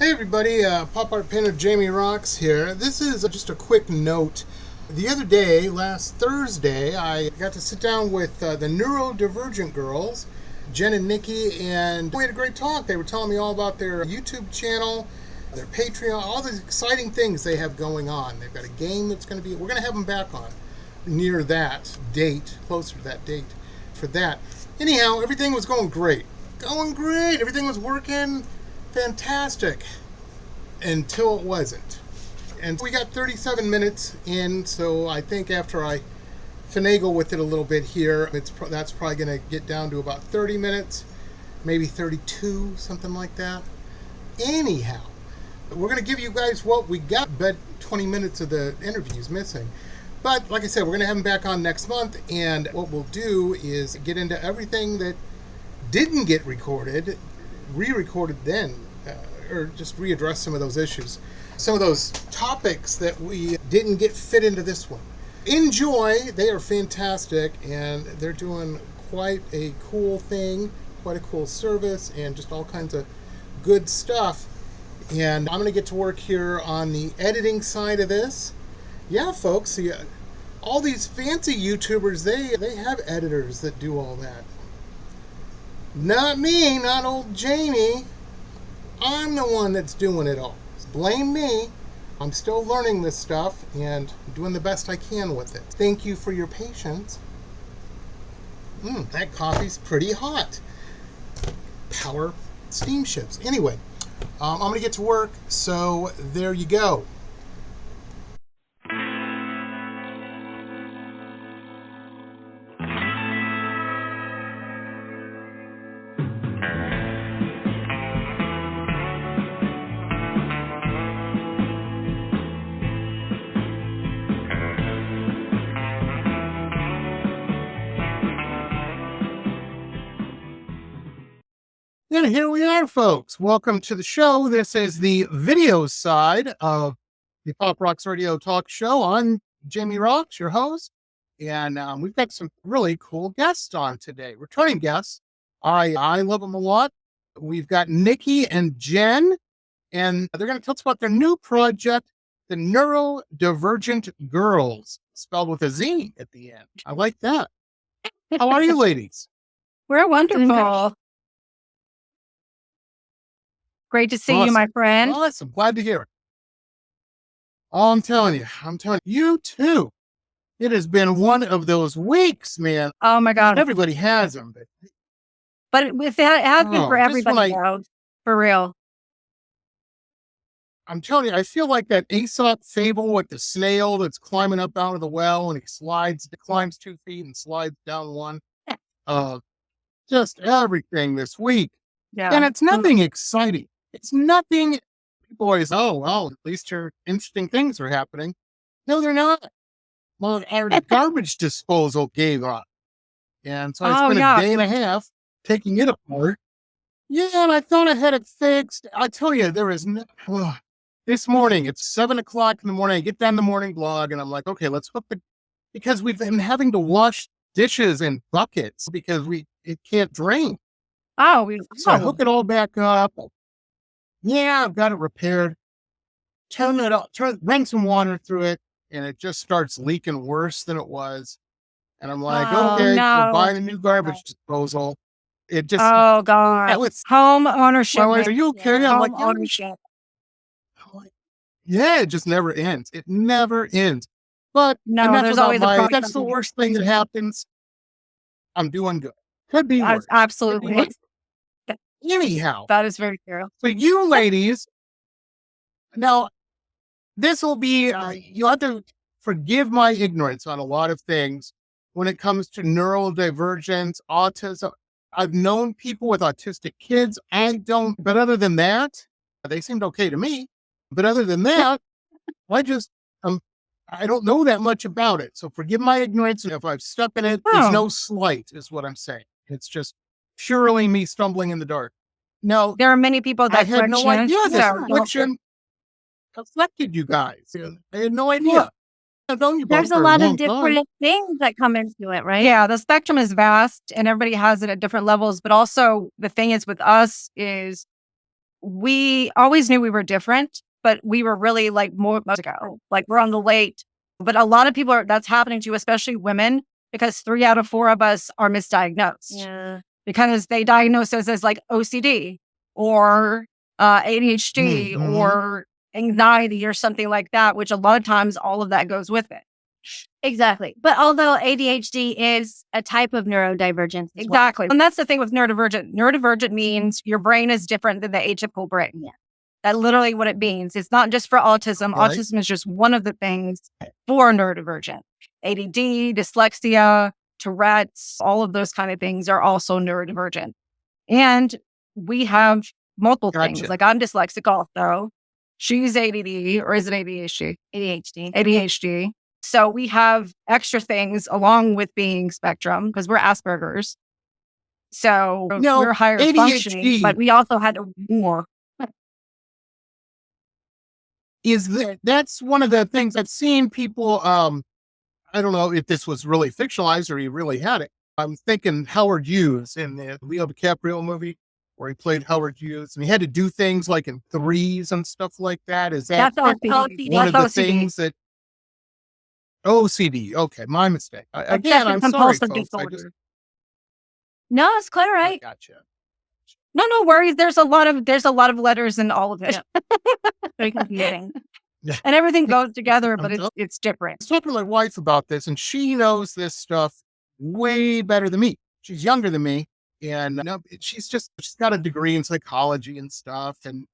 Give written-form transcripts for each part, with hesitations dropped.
Hey everybody, pop art painter Jamie Rocks here. This is just a quick note. The other day, last Thursday, I got to sit down with the Neurodivergent girls, Jen and Nikki, and we had a great talk. They were telling me all about their YouTube channel, their Patreon, all the exciting things they have going on. They've got a game that's going to be, we're going to have them back on near that date, closer to that date for that. Anyhow, everything was going great. Everything was working fantastic until it wasn't. And we got 37 minutes in, so I think after I finagle with it a little bit here, that's probably going to get down to about 30 minutes, maybe 32, something like that. Anyhow, we're going to give you guys what we got, but 20 minutes of the interview is missing. But like I said, we're going to have them back on next month, and what we'll do is get into everything that didn't get recorded, re-recorded then, or just readdress some of those issues, some of those topics that we didn't get fit into this one. Enjoy. They are fantastic, and they're doing quite a cool thing, quite a cool service, and just all kinds of good stuff. And I'm going to get to work here on the editing side of this. Yeah, folks, all these fancy YouTubers, they have editors that do all that. Not me, not old Jamie. I'm the one that's doing it all. Blame me. I'm still learning this stuff and doing the best I can with it. Thank you for your patience. That coffee's pretty hot. Power steamships. Anyway, I'm going to get to work, so there you go. And here we are, folks. Welcome to the show. This is the video side of the Pop Rocks Radio Talk Show. I'm Jamie Rocks, your host, and we've got some really cool guests on today, returning guests. I love them a lot. We've got Nikki and Jen, and they're going to tell us about their new project, the Neurodivergent Girls, spelled with a Z at the end. I like that. How are you, ladies? We're wonderful. Great to see you, my friend. Awesome. Glad to hear it. Oh, I'm telling you, you too. It has been one of those weeks, man. Oh my God. Everybody has them. But it has been for everybody, though, for real. I'm telling you, I feel like that Aesop fable with the snail that's climbing up out of the well and he climbs 2 feet and slides down one. Just everything this week. Yeah. And it's nothing exciting. It's nothing. People always, oh, well, at least interesting things are happening. No, they're not. Well, our garbage disposal gave up. And so I spent a day and a half taking it apart. Yeah, and I thought I had it fixed. I tell you, there is no. This morning, it's 7 o'clock in the morning. I get down the morning blog and I'm like, okay, let's hook it. Because we've been having to wash dishes in buckets because it can't drain. So I hook it all back up. Yeah, I've got it repaired. Run some water through it, and it just starts leaking worse than it was. And I'm like, okay, we're buying a new garbage disposal. It just God, home ownership. Are you okay? Yeah. I'm like, ownership. Yeah, it just never ends. It never ends. But there's always that's the worst thing that happens. I'm doing good. Could be worse. Absolutely. Anyhow, that is very true. So you ladies, now this will be, you'll have to forgive my ignorance on a lot of things when it comes to neurodivergence, autism. I've known people with autistic kids. But other than that, they seemed okay to me. But other than that, I don't know that much about it. So forgive my ignorance. If I've stuck in it, there's no slight is what I'm saying. It's just purely me stumbling in the dark. No, there are many people that I had no idea this affliction affected you guys. I had no idea. I've known you There's a lot of different things that come into it, right? Yeah, the spectrum is vast and everybody has it at different levels. But also the thing is with us is we always knew we were different, but we were really like more ago. Like we're on the late. But a lot of people that's happening to, especially women, because 3 out of 4 of us are misdiagnosed. Yeah. Because they diagnose us as like OCD or ADHD or anxiety or something like that, which a lot of times all of that goes with it. Exactly. But although ADHD is a type of neurodivergence. Exactly. And that's the thing with neurodivergent. Neurodivergent means your brain is different than the atypical brain. Yeah. That's literally what it means. It's not just for autism. Right. Autism is just one of the things for neurodivergent. ADD, dyslexia, Tourette's, all of those kind of things are also neurodivergent. And we have multiple things. Like I'm dyslexic also. She's ADD, or is it ADHD? ADHD. So we have extra things along with being spectrum because we're Asperger's. So we're higher ADHD, functioning, but we also had more. That's one of the things I've seen people, I don't know if this was really fictionalized or he really had it. I'm thinking Howard Hughes in the Leo DiCaprio movie where he played Howard Hughes, and he had to do things like in threes and stuff like that. Is that That's OCD. one of the things that OCD? Okay, my mistake. Again, I'm sorry, compulsive folks. disorder. No, it's quite all I right. gotcha. No worries. There's a lot of letters in all of it. Very confusing. Yeah. And everything goes together, but it's different. I was talking to my wife about this, and she knows this stuff way better than me. She's younger than me, and she's got a degree in psychology and stuff, and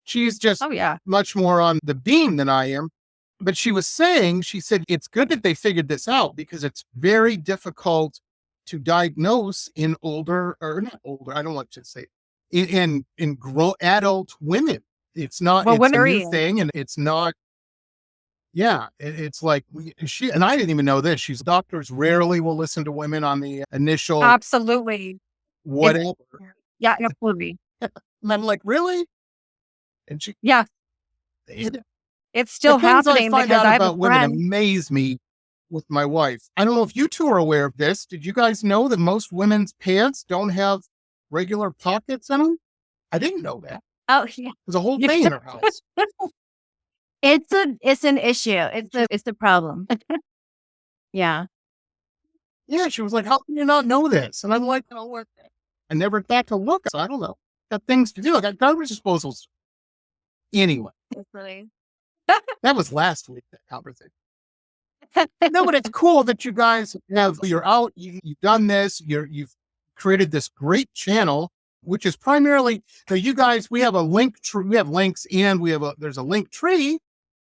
she's just much more on the beam than I am. But she said it's good that they figured this out because it's very difficult to diagnose in older, or not older, I don't want to say, in adult women. It's not it's a new thing, and it's not. Yeah, it's like she and I didn't even know this. Doctors rarely will listen to women on the initial Absolutely whatever. Absolutely. And I'm like, really? And she it's still happening I find because out I have about a women friend. amaze me with my wife. I don't know if you two are aware of this. Did you guys know that most women's pants don't have regular pockets in them? I didn't know that. Oh yeah. There's a whole thing in her house. It's an issue. It's a problem. Yeah. Yeah, she was like, how can you not know this? And I'm like, I never thought to look. So I don't know. Got things to do. I got garbage disposals. Anyway. Really. That was last week, that conversation. No, but it's cool that you guys you're out, you've done this, you've created this great channel, which is primarily, so you guys, we have a link tree, we have links, and there's a link tree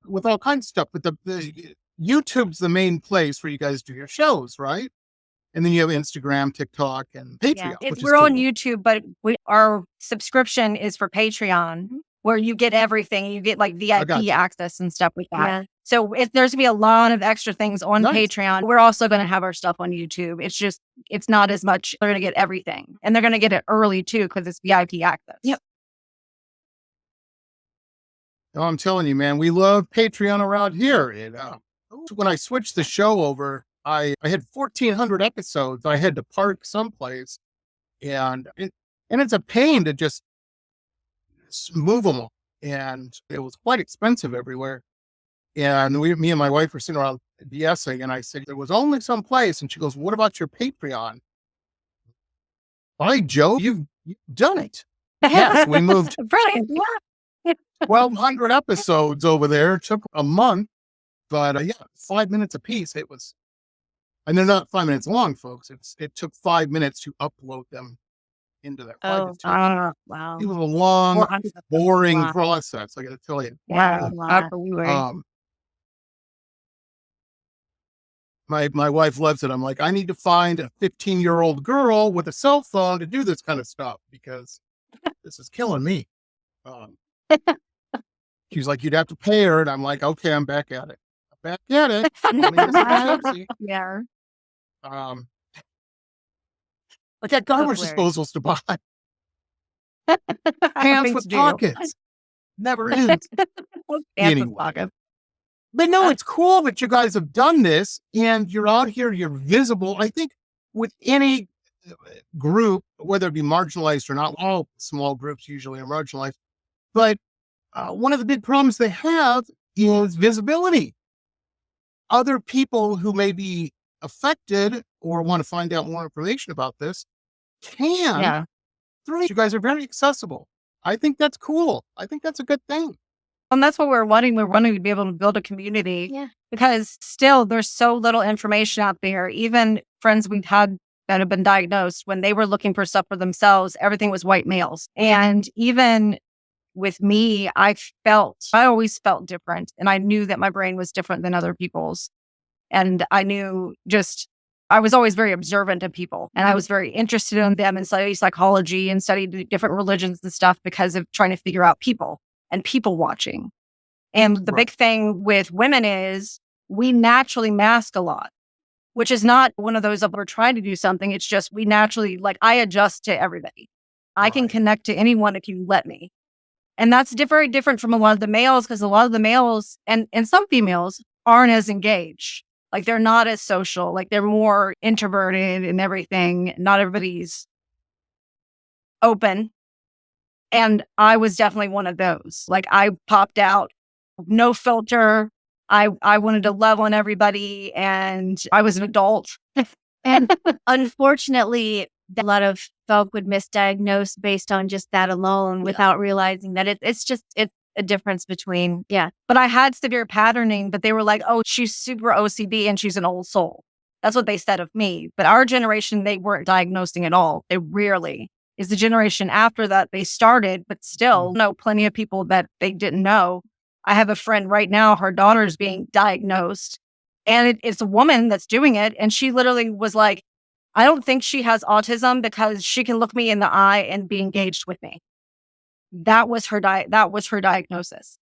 with all kinds of stuff, but the YouTube's the main place where you guys do your shows, right? And then you have Instagram, TikTok, and Patreon. Yeah. We're on YouTube, but our subscription is for Patreon, where you get everything. You get like VIP access and stuff like that. Yeah. So there's going to be a lot of extra things on Patreon. We're also going to have our stuff on YouTube. It's not as much. They're going to get everything. And they're going to get it early too, because it's VIP access. Yep. Oh, I'm telling you, man, we love Patreon around here. And when I switched the show over, I had 1,400 episodes. I had to park someplace, and it's a pain to just move them all. And it was quite expensive everywhere. And me and my wife were sitting around BSing, and I said, there was only some place. And she goes, what about your Patreon? By Joe, you've done it. Yes, we moved. Brilliant. 1,200 episodes over there. It took a month, but 5 minutes a piece. It was, and they're not 5 minutes long, folks. It took 5 minutes to upload them into their. Wow. It was a long, boring process. I got to tell you. Yeah, absolutely. My wife loves it. I'm like, I need to find a 15-year-old girl with a cell phone to do this kind of stuff because this is killing me. She's like, you'd have to pay her. And I'm like, okay, I'm back at it. Yeah. I got garbage disposals to buy. Pants with pockets. Never ends. Anyway. But no, it's cool that you guys have done this and you're out here, you're visible. I think with any group, whether it be marginalized or not, all small groups usually are marginalized. But one of the big problems they have is visibility. Other people who may be affected or want to find out more information about this can. Yeah. You guys are very accessible. I think that's cool. I think that's a good thing. And that's what we're wanting. We're wanting to be able to build a community Yeah. because still there's so little information out there. Even friends we've had that have been diagnosed, when they were looking for stuff for themselves, everything was white males. And even with me, I always felt different. And I knew that my brain was different than other people's. And I knew I was always very observant of people, and I was very interested in them and studied psychology and studied different religions and stuff because of trying to figure out people and people watching. And the big thing with women is we naturally mask a lot, which is not one of those of we're trying to do something. It's just we naturally, like, I adjust to everybody. I can connect to anyone if you let me. And that's very different from a lot of the males, because a lot of the males and some females aren't as engaged. Like, they're not as social. Like, they're more introverted and everything. Not everybody's open. And I was definitely one of those. Like, I popped out, no filter. I wanted to love on everybody, and I was an adult. And unfortunately, a lot of folk would misdiagnose based on just that alone without realizing that it's a difference between, But I had severe patterning, but they were like, oh, she's super OCD and she's an old soul. That's what they said of me. But our generation, they weren't diagnosing at all. They rarely. Is the generation after that they started, but still know plenty of people that they didn't know. I have a friend right now, her daughter's being diagnosed, and it's a woman that's doing it. And she literally was like, I don't think she has autism because she can look me in the eye and be engaged with me. That was her diagnosis,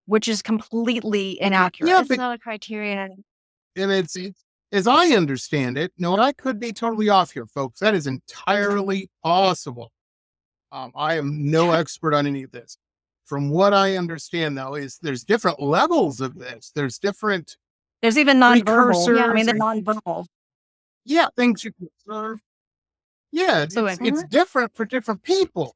which is completely inaccurate. Yeah, it's not a criterion. And it's as I understand it. No, I could be totally off here, folks. That is entirely possible. I am no expert on any of this. From what I understand, though, is there's different levels of this. There's even nonverbal. precursors. Yeah, I mean, they're nonverbal. Yeah, things you can observe. Yeah, it's different for different people.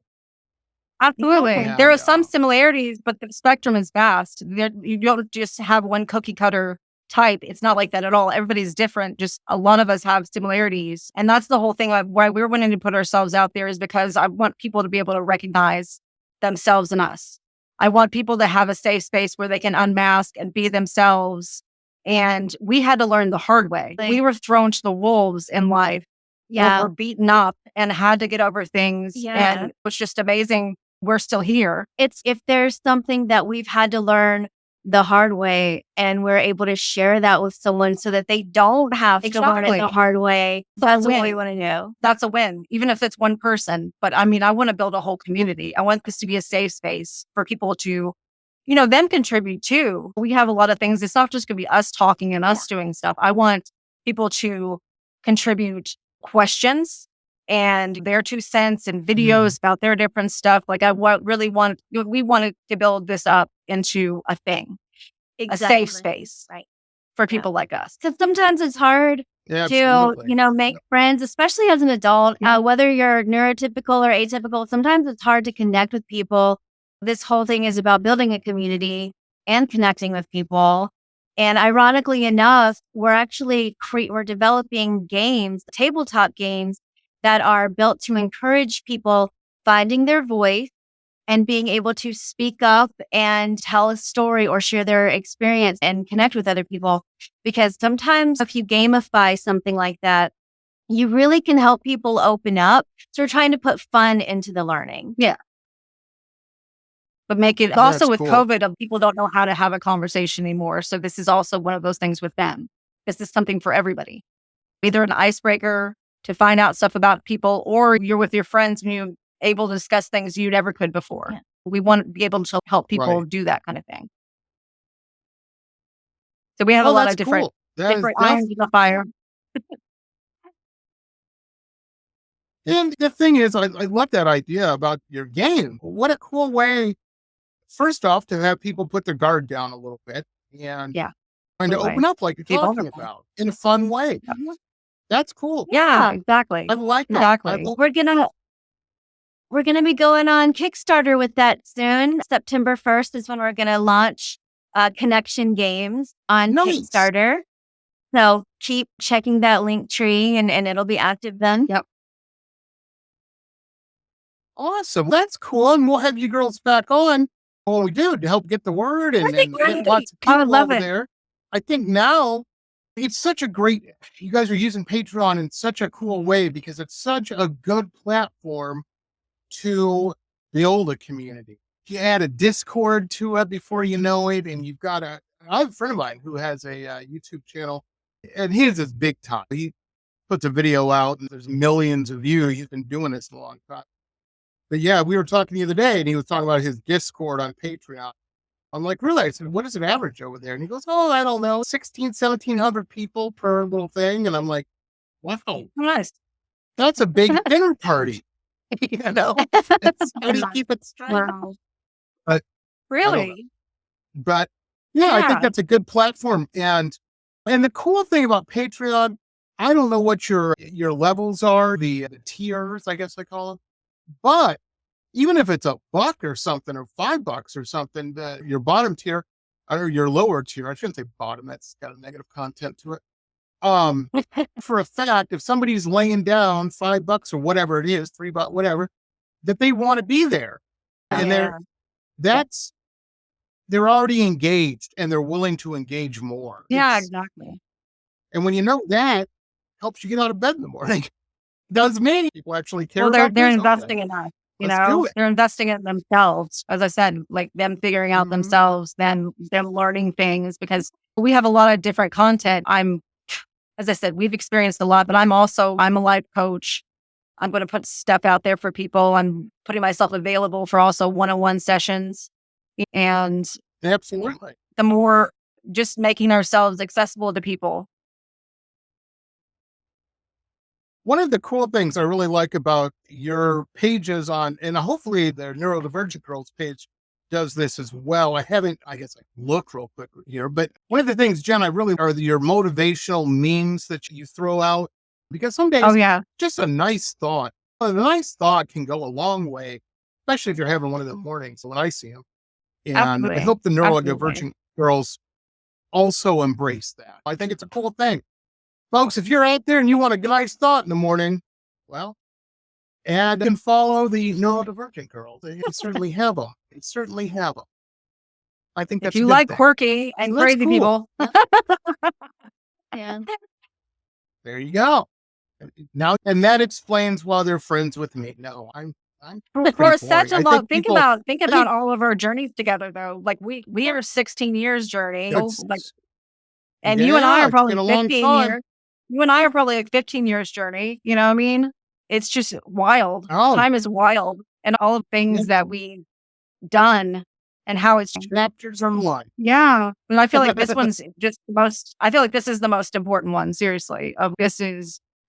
Absolutely. Yeah, There are some similarities, but the spectrum is vast. You don't just have one cookie cutter type. It's not like that at all. Everybody's different. Just a lot of us have similarities. And that's the whole thing of why we're wanting to put ourselves out there, is because I want people to be able to recognize themselves in us. I want people to have a safe space where they can unmask and be themselves. And we had to learn the hard way. We were thrown to the wolves in life. Yeah. Were beaten up and had to get over things. Yeah. And it was just amazing. We're still here. It's if there's something that we've had to learn the hard way and we're able to share that with someone so that they don't have to learn it the hard way. That's what we want to do. That's a win, even if it's one person. But I mean, I want to build a whole community. I want this to be a safe space for people to, then contribute too. We have a lot of things. It's not just going to be us talking and us doing stuff. I want people to contribute questions and their 2 cents and videos about their different stuff. Like we wanted to build this up into a thing, a safe space for people like us. Because sometimes it's hard to, make friends, especially as an adult, whether you're neurotypical or atypical. Sometimes it's hard to connect with people. This whole thing is about building a community and connecting with people. And ironically enough, we're developing games, tabletop games that are built to encourage people finding their voice and being able to speak up and tell a story or share their experience and connect with other people. Because sometimes if you gamify something like that, you really can help people open up. So we're trying to put fun into the learning. Yeah. But make it also with COVID, people don't know how to have a conversation anymore. So this is also one of those things with them. This is something for everybody. Either an icebreaker to find out stuff about people, or you're with your friends and you're able to discuss things you never could before. Yeah. We want to be able to help people do that kind of thing. So we have a lot of different irons in the fire. And the thing is, I love that idea about your game. What a cool way, first off, to have people put their guard down a little bit and trying to open up like you're talking about in a fun way. That's cool. Yeah, exactly. I like that. Exactly. We're going to be going on Kickstarter with that soon. September 1st is when we're going to launch Connection Games on Kickstarter. So keep checking that link tree and it'll be active then. Yep. Awesome. That's cool. And we'll have you girls back on when we do to help get the word and get lots of people over there. I think now it's such a great, you guys are using Patreon in such a cool way because it's such a good platform to the older community. You add a Discord to it before you know it, and you've got I have a friend of mine who has a YouTube channel, and his is big time. He puts a video out, and there's millions of views. He's been doing this a long time. But yeah, we were talking the other day, and he was talking about his Discord on Patreon. I'm like, really? I said, what is an average over there? And he goes, oh, I don't know, 1,700 people per little thing. And I'm like, wow, Nice. that's a big dinner party. You know, how do you keep it straight? Wow. But Really? But yeah, I think that's a good platform. And the cool thing about Patreon, I don't know what your levels are, the tiers, I guess I call them. But even if it's $1 or something, or $5 or something, your bottom tier or your lower tier, I shouldn't say bottom, that's got a negative content to it. For a fact, if somebody's laying down $5 or whatever it is, $3, whatever, that they want to be there, and they're already engaged and they're willing to engage more. Yeah, exactly. And when you know that, helps you get out of bed in the morning. Does many people actually care? Well, about they're this? investing in us. You know, they're investing in themselves. As I said, like them figuring out themselves, them learning things, because we have a lot of different content. As I said, we've experienced a lot, but I'm a life coach. I'm going to put stuff out there for people. I'm putting myself available for also one-on-one sessions. And Absolutely. the more just making ourselves accessible to people. One of the cool things I really like about your pages and hopefully the Neurodivergent Girls page does this as well. I guess I can look real quick here, but one of the things, Jen, I really are your motivational memes that you throw out, because some days, just a nice thought can go a long way, especially if you're having one of the mornings when I see them. And Absolutely. I hope the Neurodivergent Girls also embrace that. I think it's a cool thing. Folks, if you're out there and you want a nice thought in the morning, well, add and follow the Neurodivergent Girls. They certainly have them. I think that's if you like quirky and crazy people. Yeah. There you go. Now, and that explains why they're friends with me. No, I'm for such a long. Think about all of our journeys together, though. Like we are 16 years journey. And you and I are probably 15 years. You and I are probably like 15 years journey. You know what I mean? It's just wild. Time is wild, and all of the things that we've done and how it's chapters of life. Yeah. And I feel like this one's just the most, I feel like this is the most important one. Seriously. I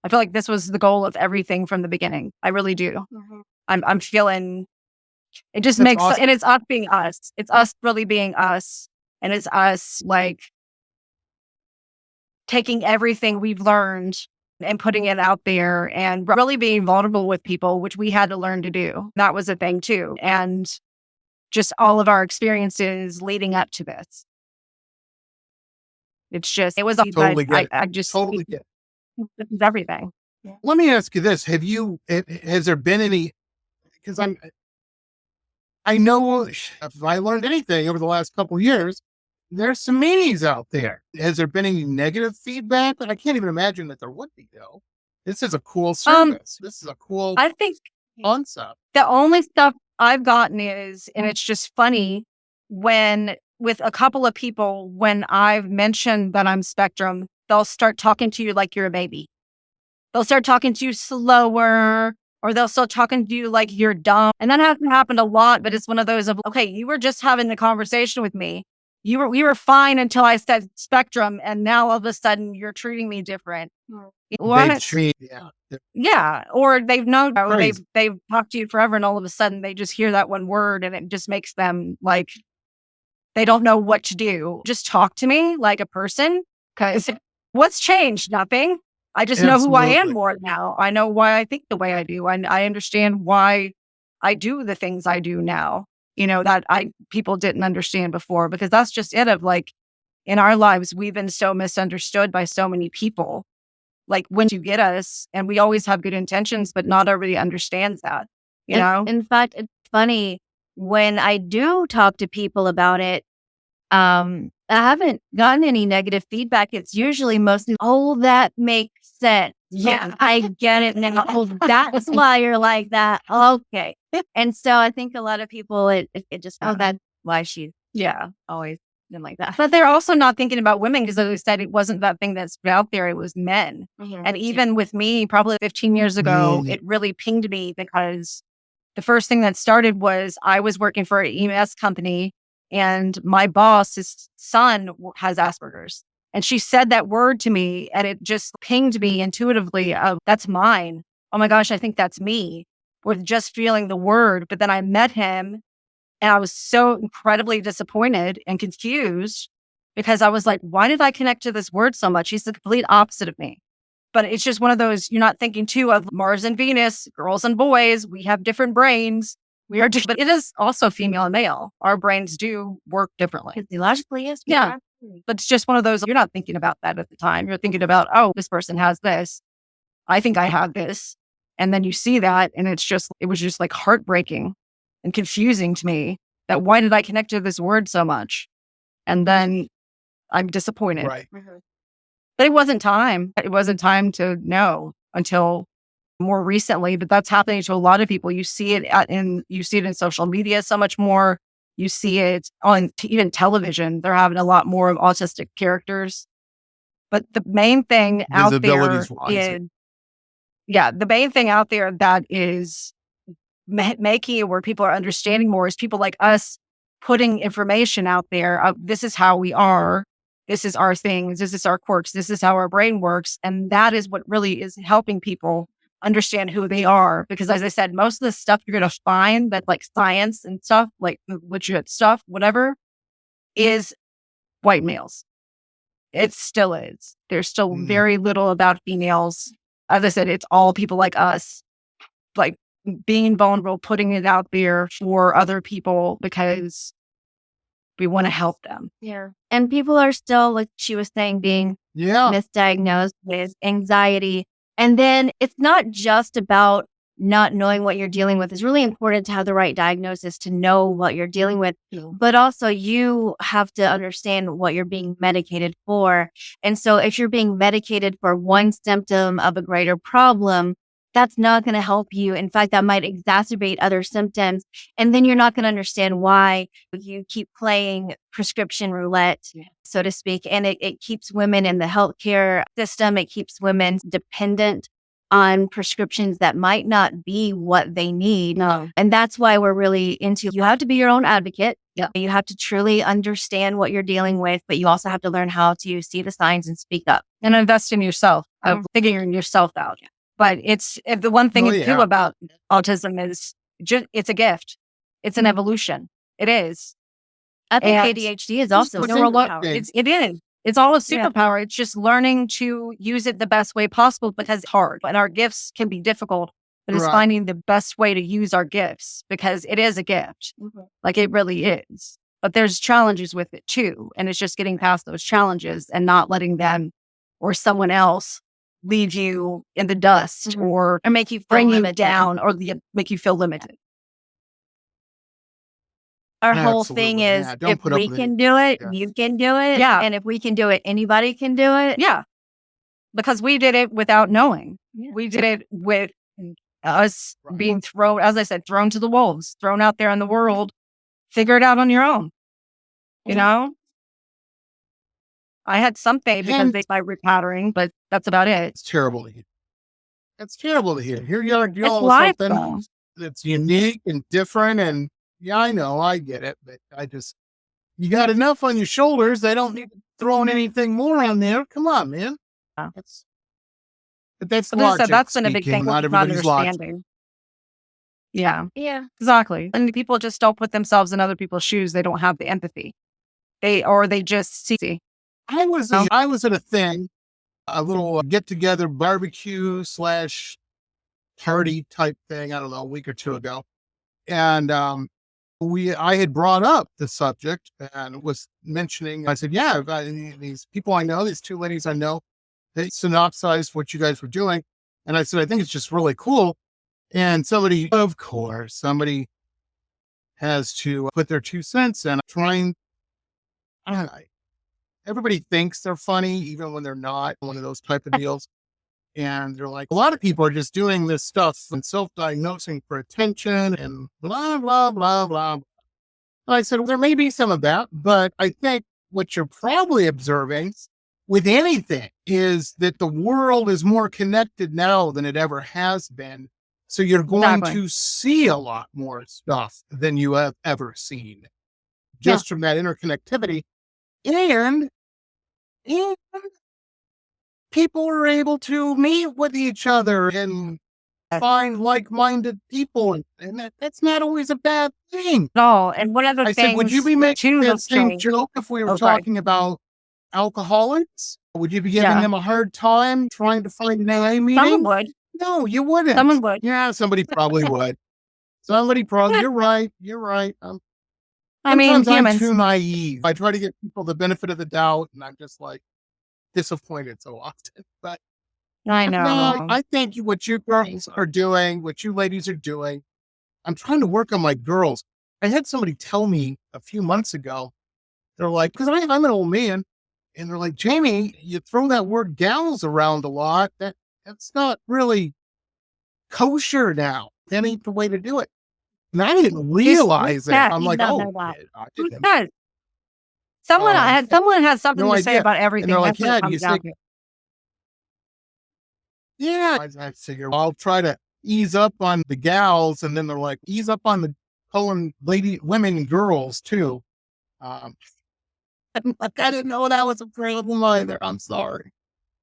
feel like this was the goal of everything from the beginning. I really do. Mm-hmm. I'm feeling, it just makes, awesome. And it's us being us. It's us really being us. And it's us like taking everything we've learned and putting it out there and really being vulnerable with people, which we had to learn to do. That was a thing too. And just all of our experiences leading up to this. It was totally get this is everything. Let me ask you this. Has there been any, because I know if I learned anything over the last couple of years, there's some meanies out there. Has there been any negative feedback? But I can't even imagine that there would be, though. This is a cool service. This is a cool concept. The only stuff I've gotten is, and it's just funny, with a couple of people, when I've mentioned that I'm spectrum, they'll start talking to you like you're a baby. They'll start talking to you slower, or they'll start talking to you like you're dumb. And that hasn't happened a lot, but it's one of those of, okay, you were just having a conversation with me. We were fine until I said spectrum, and now all of a sudden you're treating me different. Yeah. Or they've known, they've talked to you forever, and all of a sudden they just hear that one word, and it just makes them like, they don't know what to do. Just talk to me like a person, because what's changed? Nothing. I just know who I am more now. I know why I think the way I do. I understand why I do the things I do now, that people didn't understand before, because that's just it of like, in our lives, we've been so misunderstood by so many people. Like, when you get us, and we always have good intentions, but not everybody understands that, In fact, it's funny when I do talk to people about it. I haven't gotten any negative feedback. It's usually mostly, oh, that makes sense. Yeah. I get it now. Oh, that's why you're like that. Okay. And so I think a lot of people, it just, oh, that's why she's always been like that. But they're also not thinking about women, because as I said, it wasn't that thing that's out there. It was men. And even with me, probably 15 years ago, it really pinged me, because the first thing that started was I was working for an EMS company, and my boss, his son has Asperger's. And she said that word to me, and it just pinged me intuitively of, that's mine. Oh my gosh, I think that's me, with just feeling the word. But then I met him, and I was so incredibly disappointed and confused, because I was like, why did I connect to this word so much? He's the complete opposite of me. But it's just one of those, you're not thinking too of Mars and Venus, girls and boys. We have different brains. We are different, but it is also female and male. Our brains do work differently. Physiologically, yes. Yeah. But it's just one of those, you're not thinking about that at the time. You're thinking about, oh, this person has this. I think I have this. And then you see that, and it was just like heartbreaking and confusing to me, that why did I connect to this word so much? And then I'm disappointed. Right. But it wasn't time. It wasn't time to know until more recently. But that's happening to a lot of people. You see it in social media so much more. You see it on even television. They're having a lot more of autistic characters. But the main thing out there is, the main thing out there that is making it where people are understanding more is people like us putting information out there of, this is how we are. This is our things. This is our quirks. This is how our brain works. And that is what really is helping people understand who they are. Because as I said, most of the stuff you're going to find that, like science and stuff, like legit stuff, whatever, is white males. It still is. There's still very little about females. As I said, it's all people like us, like being vulnerable, putting it out there for other people, because we want to help them. Yeah. And people are still, like she was saying, being misdiagnosed with anxiety. And then it's not just about not knowing what you're dealing with. It's really important to have the right diagnosis to know what you're dealing with. But also you have to understand what you're being medicated for. And so if you're being medicated for one symptom of a greater problem, that's not going to help you. In fact, that might exacerbate other symptoms. And then you're not going to understand why you keep playing prescription roulette, so to speak. And it keeps women in the healthcare system. It keeps women dependent on prescriptions that might not be what they need. No. And that's why we're really into, you have to be your own advocate. Yeah. You have to truly understand what you're dealing with, but you also have to learn how to see the signs and speak up. And invest in yourself, figuring yourself out. But the one thing too about autism is it's a gift. It's an evolution. It is. I think ADHD is also a superpower. It is. It's all a superpower. It's just learning to use it the best way possible, because it's hard. And our gifts can be difficult, but it's finding the best way to use our gifts, because it is a gift. Like, it really is. But there's challenges with it too. And it's just getting past those challenges and not letting them or someone else leave you in the dust or make you bring you down or make you feel limited. Our whole thing is, if we can do it, you can do it. Yeah. And if we can do it, anybody can do it. Yeah. Because we did it without knowing. Yeah. We did it with us being thrown, as I said, thrown to the wolves, thrown out there in the world. Figure it out on your own. You know? I had something because they by repattering, but that's about it. It's terrible to hear. It's terrible to hear. Here you're dealing with something that's unique and different. And I know, I get it, but you got enough on your shoulders. They don't need to throw anything more on there. Come on, man. Yeah. That's logic. That's been a big thing. Not everybody's understanding. Yeah. Yeah. Exactly. And people just don't put themselves in other people's shoes. They don't have the empathy. They just see. I was at a thing, a little get together barbecue / party type thing. I don't know, a week or two ago. And I had brought up the subject and was mentioning, I said, yeah, these people I know, these two ladies I know, they synopsized what you guys were doing. And I said, I think it's just really cool. And somebody, of course, somebody has to put their 2 cents in. Trying, I don't know, everybody thinks they're funny, even when they're not, one of those type of deals. And they're like, a lot of people are just doing this stuff and self-diagnosing for attention and blah, blah, blah, blah. And I said, well, there may be some of that, but I think what you're probably observing with anything is that the world is more connected now than it ever has been. So you're going to see a lot more stuff than you have ever seen just from that interconnectivity. And people are able to meet with each other and find like-minded people. And that's not always a bad thing. No. And one other thing, said, would you be making that same joke if we were talking about alcoholics? Would you be giving them a hard time trying to find an AA meeting? Someone would. No, you wouldn't. Someone would. Yeah, somebody probably would. Somebody probably, you're right. I mean, sometimes I'm humans. too naive. I try to give people the benefit of the doubt, and I'm just like disappointed so often. But I know. no, I think what you girls are doing, what you ladies are doing, I'm trying to work on my girls. I had somebody tell me a few months ago, they're like, because I'm an old man, and they're like, Jamie, you throw that word gals around a lot. That's not really kosher now. That ain't the way to do it. And I didn't realize it. I'm like, oh, I didn't. Someone has something to say about everything. And they're like, That's yeah, you say, yeah. I figure, well, I'll try to ease up on the gals, and then they're like, ease up on the calling women and girls too. I'm like, I didn't know that was a problem either. I'm sorry.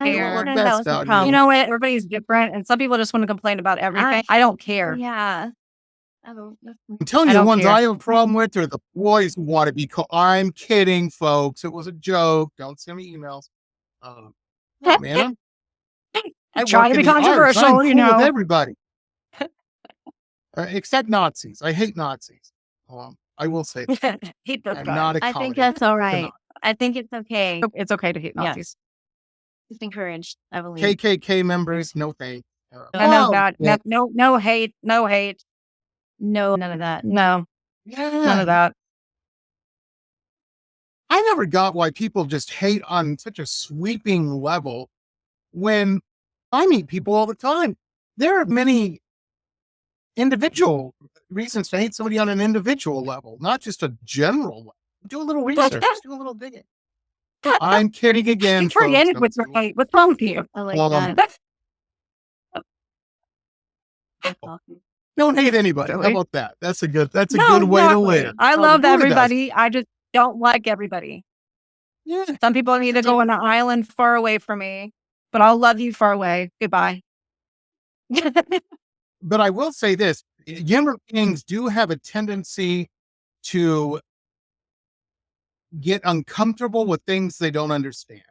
You know what? Everybody's different, and some people just want to complain about everything. I don't care. Yeah. I'm telling you, the ones I have a problem with are the boys who want to be called. I'm kidding, folks. It was a joke. Don't send me emails. Man, I try to be controversial, I'm cool with everybody, except Nazis. I hate Nazis. I will say that. Hate those I'm guys. not a I think that's all right. I think it's okay. It's okay to hate Nazis. It's encouraged, I believe. KKK members, no thanks. I know that. No hate. No hate. No, none of that. No. None of that. I never got why people just hate on such a sweeping level when I meet people all the time. There are many individual reasons to hate somebody on an individual level, not just a general level. Do a little research, do a little digging. I'm kidding again. Forget it with your hate. What's wrong with you? I like that. Don't hate anybody. How about that? That's a good way to live. I love everybody. I just don't like everybody. Yeah. Some people need to go on an island far away from me, but I'll love you far away. Goodbye. But I will say this, human beings do have a tendency to get uncomfortable with things they don't understand.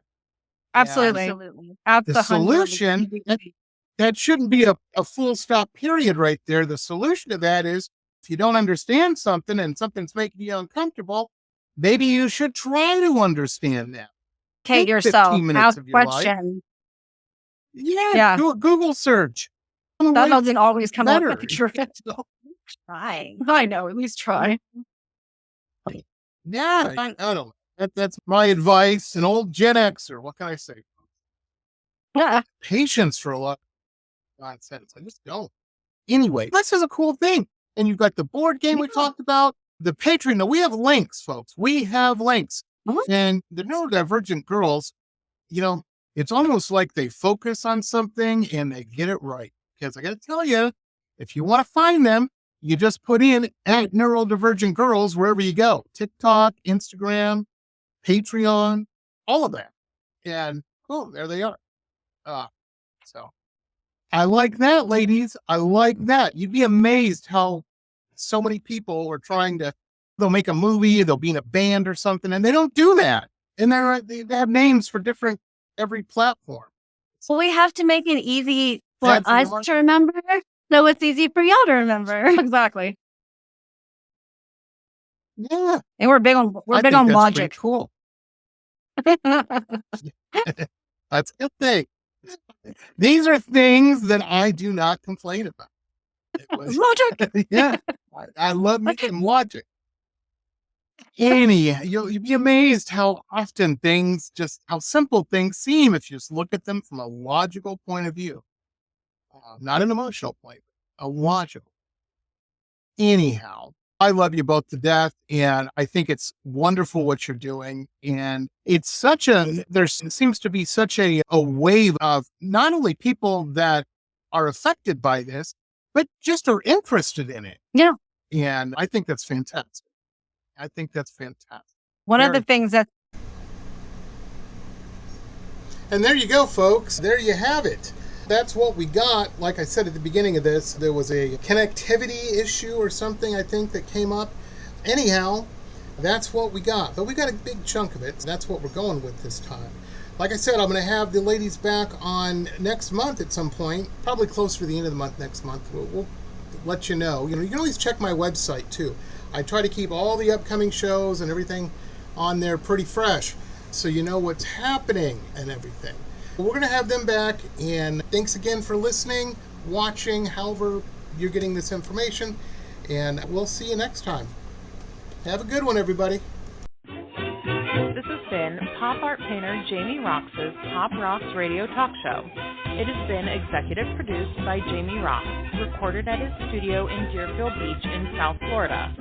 Absolutely. The solution, that shouldn't be a full stop period right there. The solution to that is, if you don't understand something and something's making you uncomfortable, maybe you should try to understand that. Take yourself. Ask questions. Yeah. Do a Google search. That doesn't always come up with the truth. Try. I know, at least try. Yeah, I don't know. That's my advice. An old Gen Xer. What can I say? Yeah. Patience for a lot of nonsense. I just don't. Anyway, this is a cool thing. And you've got the board game we talked about, the Patreon. Now, we have links, folks. We have links. And the neurodivergent girls, it's almost like they focus on something and they get it right. Because I got to tell you, if you want to find them, you just put in at neurodivergent girls wherever you go. TikTok, Instagram, Patreon, all of that. And there they are. So I like that, ladies. I like that. You'd be amazed how so many people are they'll make a movie, they'll be in a band or something, and they don't do that. And they have names for every platform. Well, we have to make it easy for us to remember, so it's easy for y'all to remember. Exactly. Yeah. And we're big on I think that's logic. pretty cool. That's a good thing. These are things that I do not complain about. It was, Logic. yeah, I love me some logic. You'll be amazed how often how simple things seem if you just look at them from a logical point of view. Not an emotional point, a logical. Anyhow, I love you both to death, and I think it's wonderful what you're doing. And it's there seems to be such a wave of not only people that are affected by this, but just are interested in it. Yeah. And I think that's fantastic. I think that's fantastic. One of the things that. And there you go, folks. There you have it. That's what we got. Like I said at the beginning of this, there was a connectivity issue or something, I think, that came up. Anyhow, that's what we got. But we got a big chunk of it. So that's what we're going with this time. Like I said, I'm going to have the ladies back on next month at some point, probably closer to the end of the month next month. We'll let you know. You can always check my website, too. I try to keep all the upcoming shows and everything on there pretty fresh, so you know what's happening and everything. We're going to have them back, and thanks again for listening, watching, however you're getting this information, and we'll see you next time. Have a good one, everybody. This has been pop art painter Jamie Roxx's Pop Rocks Radio Talk Show. It has been executive produced by Jamie Roxx, recorded at his studio in Deerfield Beach in South Florida.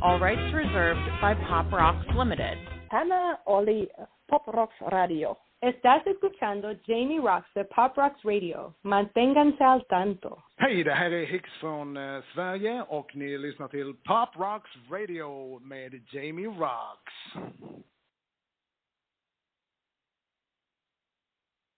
All rights reserved by Pop Rocks Limited. Hannah Oli, Pop Rocks Radio. Estás escuchando Jamie Roxx de Pop Rocks Radio. Manténganse al tanto. Hej, det här är Hicks från Sverige och ni lyssnar till Pop Rocks Radio med Jamie Roxx.